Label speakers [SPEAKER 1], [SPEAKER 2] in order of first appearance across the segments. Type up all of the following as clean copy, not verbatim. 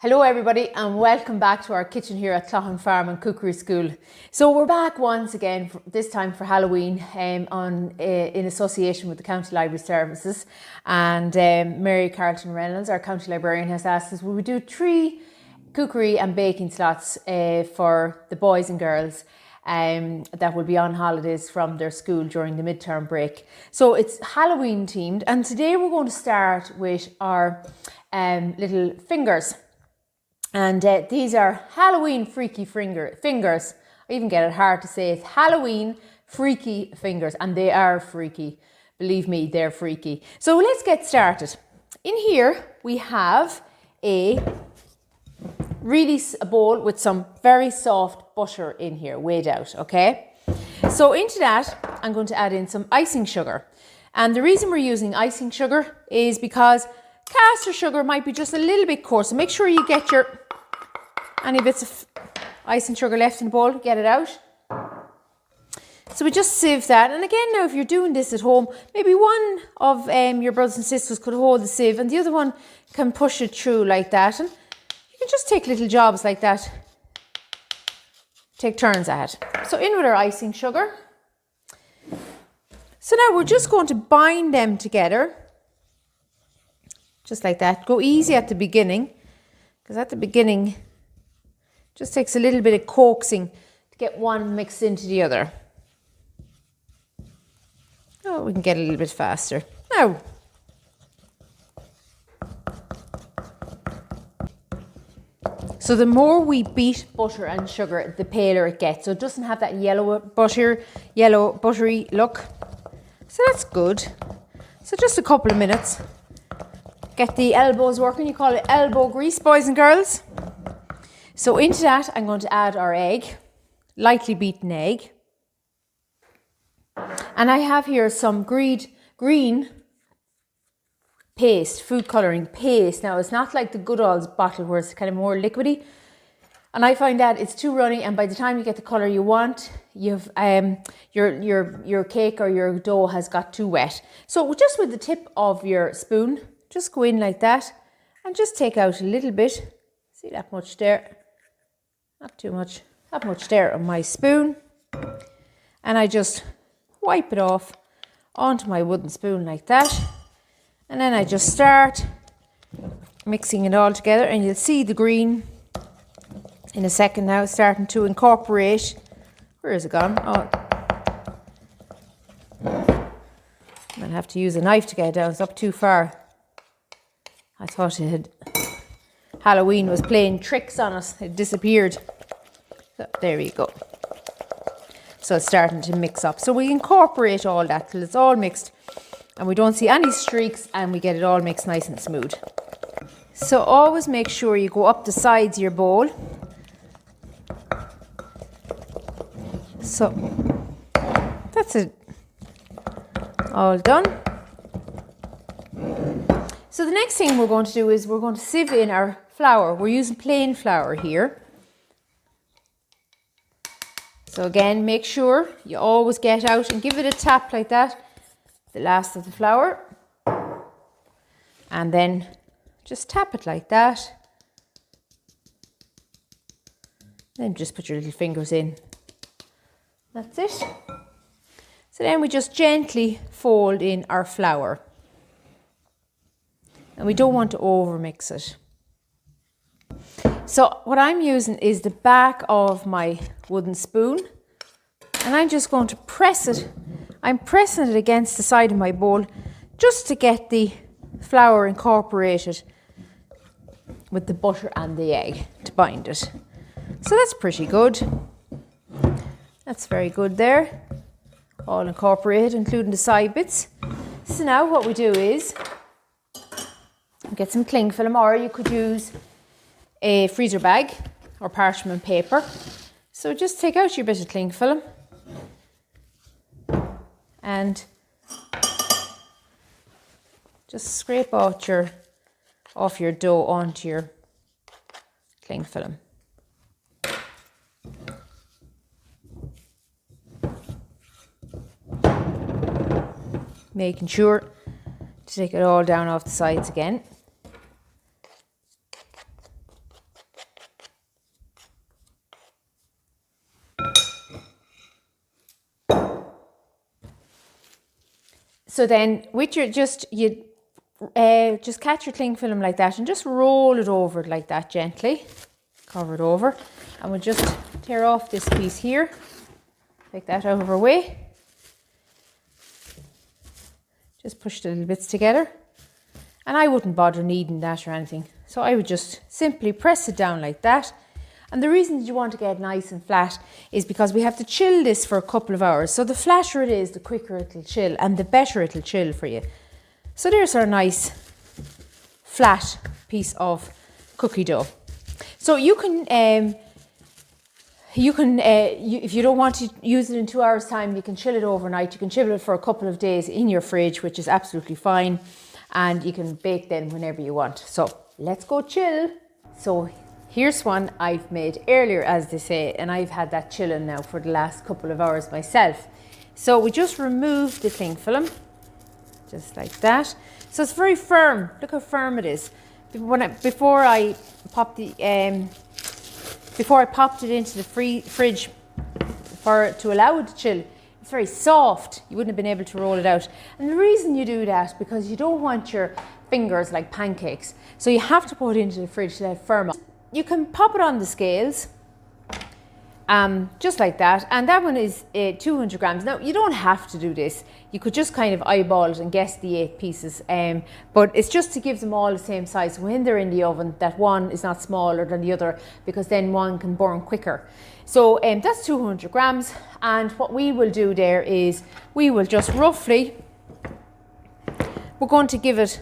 [SPEAKER 1] Hello everybody and welcome back to our kitchen here at Cloughan Farm and Cookery School. So we're back once again, this time for Halloween in association with the County Library Services, and Mary Carlton Reynolds, our County Librarian, has asked us will we do 3 cookery and baking slots for the boys and girls that will be on holidays from their school during the midterm break. So it's Halloween themed, and today we're going to start with our little fingers. And these are Halloween freaky fingers. I even get it hard to say. It's Halloween freaky fingers, and they are freaky. Believe me, they're freaky. So let's get started. In here we have a bowl with some very soft butter in here, weighed out, okay? So into that, I'm going to add in some icing sugar. And the reason we're using icing sugar is because caster sugar might be just a little bit coarse. So make sure you get any bits of icing sugar left in the bowl, get it out. So we just sieve that. And again, now if you're doing this at home, maybe one of your brothers and sisters could hold the sieve and the other one can push it through like that. And you can just take little jobs like that. Take turns at it. So in with our icing sugar. So now we're just going to bind them together. Just like that. Go easy at the beginning, because at the beginning just takes a little bit of coaxing to get one mixed into the other. Oh, we can get a little bit faster. Now, so the more we beat butter and sugar, the paler it gets. So it doesn't have that yellow buttery look. So that's good. So just a couple of minutes. Get the elbows working. You call it elbow grease, boys and girls. So into that, I'm going to add our egg, lightly beaten egg. And I have here some green paste, food colouring paste. Now, it's not like the Goodall's bottle where it's kind of more liquidy. And I find that it's too runny, and by the time you get the colour you want, you've your cake or your dough has got too wet. So just with the tip of your spoon, just go in like that and just take out a little bit. See that much there? Not too much. That much there on my spoon. And I just wipe it off onto my wooden spoon like that. And then I just start mixing it all together, and you'll see the green in a second now starting to incorporate. Where is it gone? Oh, I'm going to have to use a knife to get it down. It's up too far. I thought Halloween was playing tricks on us. It disappeared. So there we go. So it's starting to mix up. So we incorporate all that till it's all mixed and we don't see any streaks, and we get it all mixed nice and smooth. So always make sure you go up the sides of your bowl. So that's it. All done. So the next thing we're going to do is we're going to sieve in our flour. We're using plain flour here. So again, make sure you always get out and give it a tap like that, the last of the flour. And then just tap it like that. Then just put your little fingers in. That's it. So then we just gently fold in our flour. And we don't want to over mix it. So what I'm using is the back of my wooden spoon, and I'm just going to press it. I'm pressing it against the side of my bowl just to get the flour incorporated with the butter and the egg to bind it. So that's pretty good. That's very good there. All incorporated, including the side bits. So now what we do is get some cling film, or you could use a freezer bag or parchment paper. So just take out your bit of cling film and just scrape out off your dough onto your cling film. Making sure to take it all down off the sides again. So then with your, just catch your cling film like that and just roll it over like that gently. Cover it over. And we'll just tear off this piece here. Take that out of our way. Just push the little bits together. And I wouldn't bother kneading that or anything. So I would just simply press it down like that. And the reason that you want to get nice and flat is because we have to chill this for a couple of hours. So the flatter it is, the quicker it'll chill and the better it'll chill for you. So there's our nice flat piece of cookie dough. So you can, if you don't want to use it in 2 hours time, you can chill it overnight. You can chill it for a couple of days in your fridge, which is absolutely fine. And you can bake then whenever you want. So let's go chill. So here's one I've made earlier, as they say, and I've had that chilling now for the last couple of hours myself. So we just remove the cling film, just like that. So it's very firm. Look how firm it is. Before I popped it into the fridge to allow it to chill, it's very soft. You wouldn't have been able to roll it out. And the reason you do that, because you don't want your fingers like pancakes. So you have to put it into the fridge to let it firm up. You can pop it on the scales, just like that. And that one is 200 grams. Now, you don't have to do this. You could just kind of eyeball it and guess the 8 pieces. But it's just to give them all the same size. When they're in the oven, that one is not smaller than the other, because then one can burn quicker. So that's 200 grams. And what we will do there is we will just roughly, we're going to give it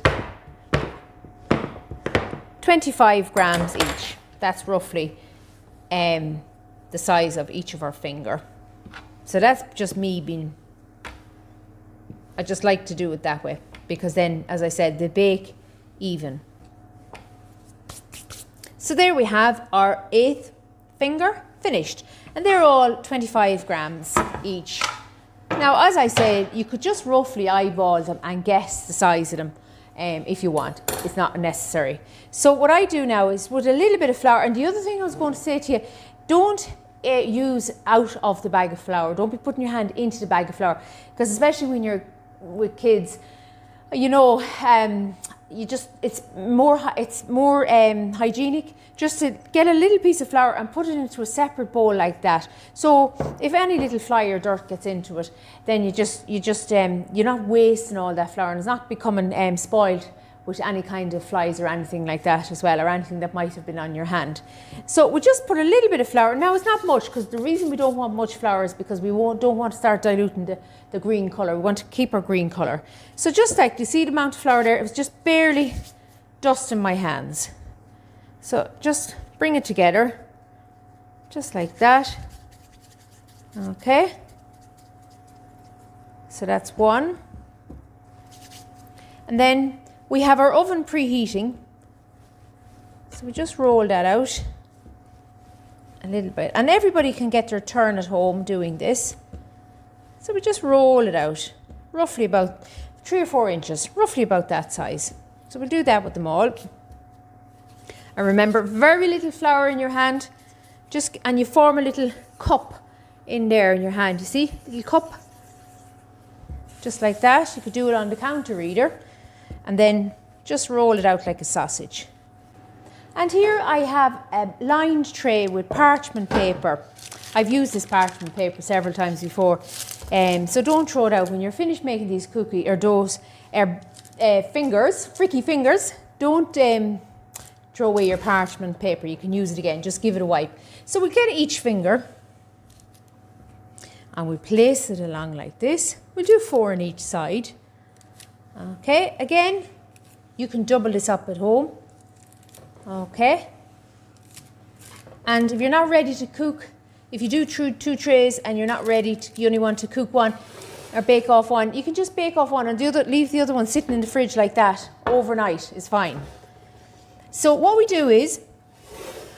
[SPEAKER 1] 25 grams each. That's roughly the size of each of our finger. So that's just me being, I just like to do it that way, because then, as I said, they bake even. So there we have our 8th finger finished, and they're all 25 grams each. Now, as I said, you could just roughly eyeball them and guess the size of them. If you want, it's not necessary. So what I do now is with a little bit of flour, and the other thing I was going to say to you, don't use out of the bag of flour. Don't be putting your hand into the bag of flour, because especially when you're with kids, you know, it's more hygienic just to get a little piece of flour and put it into a separate bowl like that. So if any little fly or dirt gets into it, then you're not wasting all that flour, and it's not becoming spoiled with any kind of flies or anything like that as well, or anything that might have been on your hand. So we just put a little bit of flour. Now it's not much, because the reason we don't want much flour is because we don't want to start diluting the green colour. We want to keep our green colour. So just like, you see the amount of flour there, it was just barely dusting my hands. So just bring it together, just like that. Okay. So that's one. And then we have our oven preheating. So we just roll that out a little bit. And everybody can get their turn at home doing this. So we just roll it out, roughly about 3 or 4 inches, roughly about that size. So we'll do that with them all. And remember, very little flour in your hand, and you form a little cup in there in your hand. You see, little cup, just like that. You could do it on the counter either, and then just roll it out like a sausage. And here I have a lined tray with parchment paper. I've used this parchment paper several times before, so don't throw it out when you're finished making these cookie or doughs. Fingers, freaky fingers, don't throw away your parchment paper. You can use it again, just give it a wipe. So we get each finger and we place it along like this. We'll do 4 on each side. Okay, again, you can double this up at home. Okay. And if you're not ready to cook, if you do 2 trays and you're not ready to, you only want to cook one or bake off one, you can just bake off one and leave the other one sitting in the fridge like that overnight is fine. So what we do is,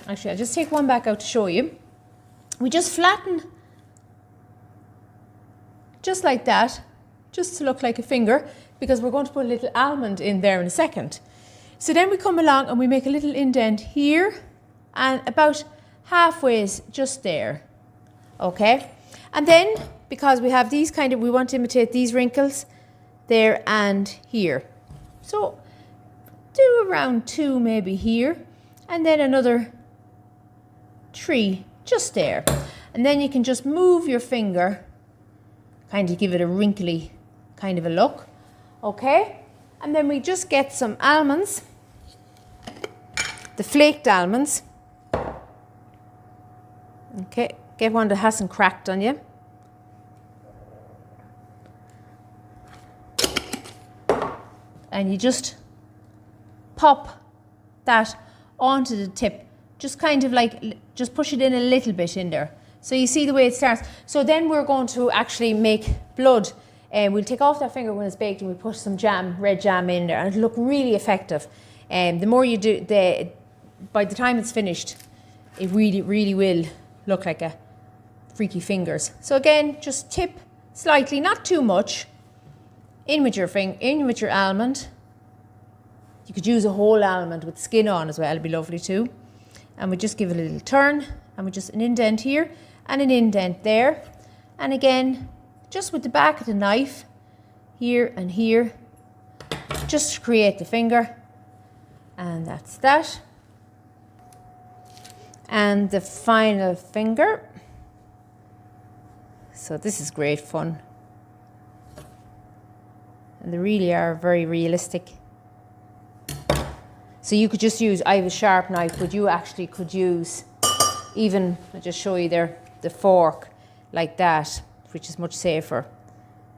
[SPEAKER 1] actually I'll just take one back out to show you. We just flatten just like that, just to look like a finger, because we're going to put a little almond in there in a second. So then we come along and we make a little indent here and about halfway just there. Okay. And then, because we have these we want to imitate these wrinkles, there and here. So do around 2 maybe here, and then another 3 just there. And then you can just move your finger, kind of give it a wrinkly kind of a look. Okay, and then we just get some almonds, the flaked almonds. Okay, get one that hasn't cracked on you. And you just pop that onto the tip, just kind of like, just push it in a little bit in there. So you see the way it starts. So then we're going to actually make blood. We'll take off that finger when it's baked and we'll put some jam, red jam in there, and it'll look really effective. The more you do, by the time it's finished, it really, really will look like a freaky fingers. So again, just tip slightly, not too much, in with your almond. You could use a whole almond with skin on as well, it'd be lovely too. And we just give it a little turn, and we just an indent here and an indent there. And again, just with the back of the knife, here and here, just to create the finger. And that's that. And the final finger. So this is great fun. And they really are very realistic. So you could just use, I have a sharp knife, but you actually could use even, I'll just show you there, the fork like that, which is much safer.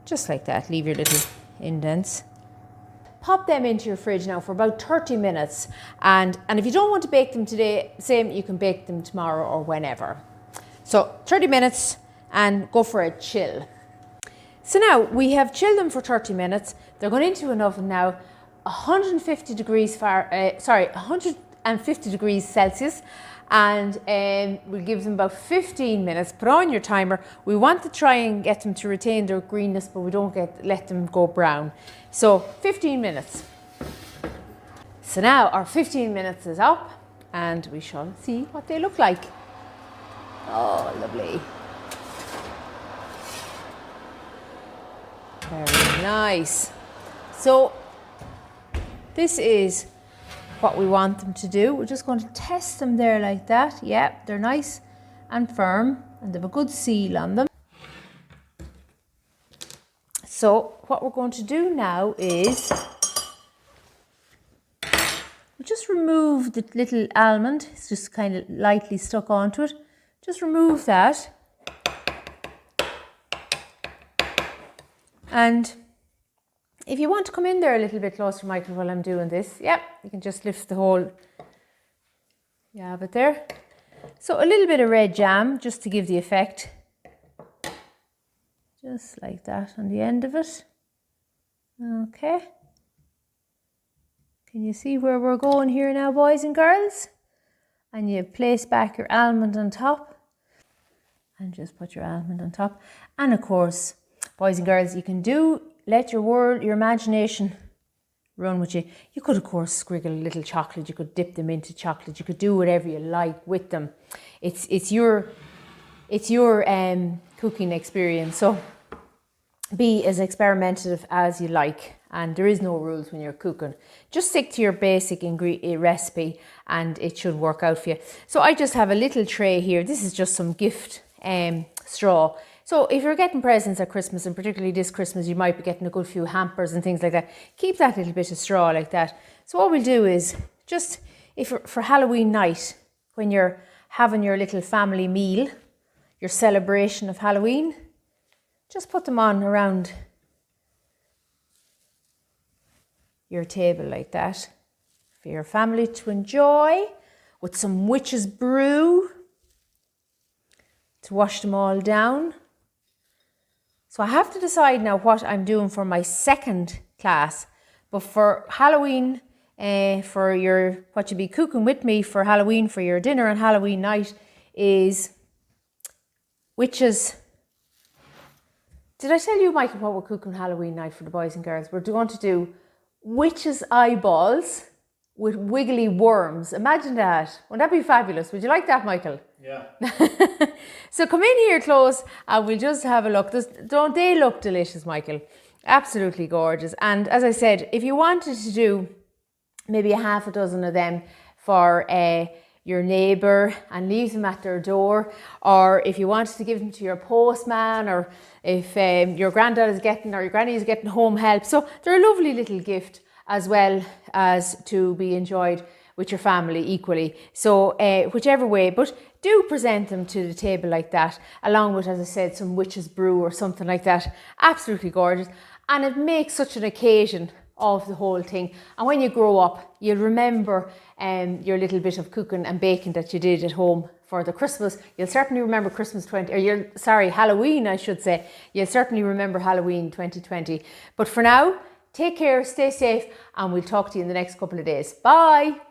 [SPEAKER 1] Just like that, leave your little indents. Pop them into your fridge now for about 30 minutes. And if you don't want to bake them today, same, you can bake them tomorrow or whenever. So 30 minutes and go for a chill. So now we have chilled them for 30 minutes. They're going into an oven now, 150 degrees Celsius, and we'll give them about 15 minutes. Put on your timer. We want to try and get them to retain their greenness, but we don't let them go brown. So 15 minutes. So now our 15 minutes is up, and we shall see what they look like. Oh, lovely. Very nice. So this is what we want them to do. We're just going to test them there like that. Yeah, they're nice and firm and they have a good seal on them. So what we're going to do now is we'll just remove the little almond. It's just kind of lightly stuck onto it. Just remove that. And if you want to come in there a little bit closer, Michael, while I'm doing this, yeah, you can just lift the whole, you have it there. So a little bit of red jam, just to give the effect. Just like that on the end of it. Okay. Can you see where we're going here now, boys and girls? And you place back your almond on top. And just put your almond on top. And of course, boys and girls, you can let your imagination run with you. You could, of course, scriggle a little chocolate. You could dip them into chocolate. You could do whatever you like with them. It's your cooking experience. So be as experimentative as you like. And there is no rules when you're cooking. Just stick to your basic recipe and it should work out for you. So I just have a little tray here. This is just some gift straw. So if you're getting presents at Christmas, and particularly this Christmas, you might be getting a good few hampers and things like that. Keep that little bit of straw like that. So what we'll do is just, for Halloween night, when you're having your little family meal, your celebration of Halloween, just put them on around your table like that for your family to enjoy, with some witch's brew to wash them all down. So I have to decide now what I'm doing for my second class. But for Halloween, for what you'll be cooking with me for Halloween, for your dinner on Halloween night, is witches. Did I tell you, Michael, what we're cooking Halloween night for the boys and girls? We're going to do witches' eyeballs with wiggly worms. Imagine that. Wouldn't that be fabulous? Would you like that, Michael?
[SPEAKER 2] Yeah.
[SPEAKER 1] So come in here close and we'll just have a look. Don't they look delicious, Michael? Absolutely gorgeous. And as I said, if you wanted to do maybe a half a dozen of them for your neighbour and leave them at their door, or if you wanted to give them to your postman, or if your granddad is getting, or your granny is getting home help. So they're a lovely little gift as well as to be enjoyed with your family equally. So whichever way, but do present them to the table like that, along with, as I said, some witch's brew or something like that. Absolutely gorgeous. And it makes such an occasion of the whole thing. And when you grow up, you'll remember your little bit of cooking and baking that you did at home for the Christmas. You'll certainly remember Halloween, I should say. You'll certainly remember Halloween 2020. But for now, take care, stay safe, and we'll talk to you in the next couple of days. Bye.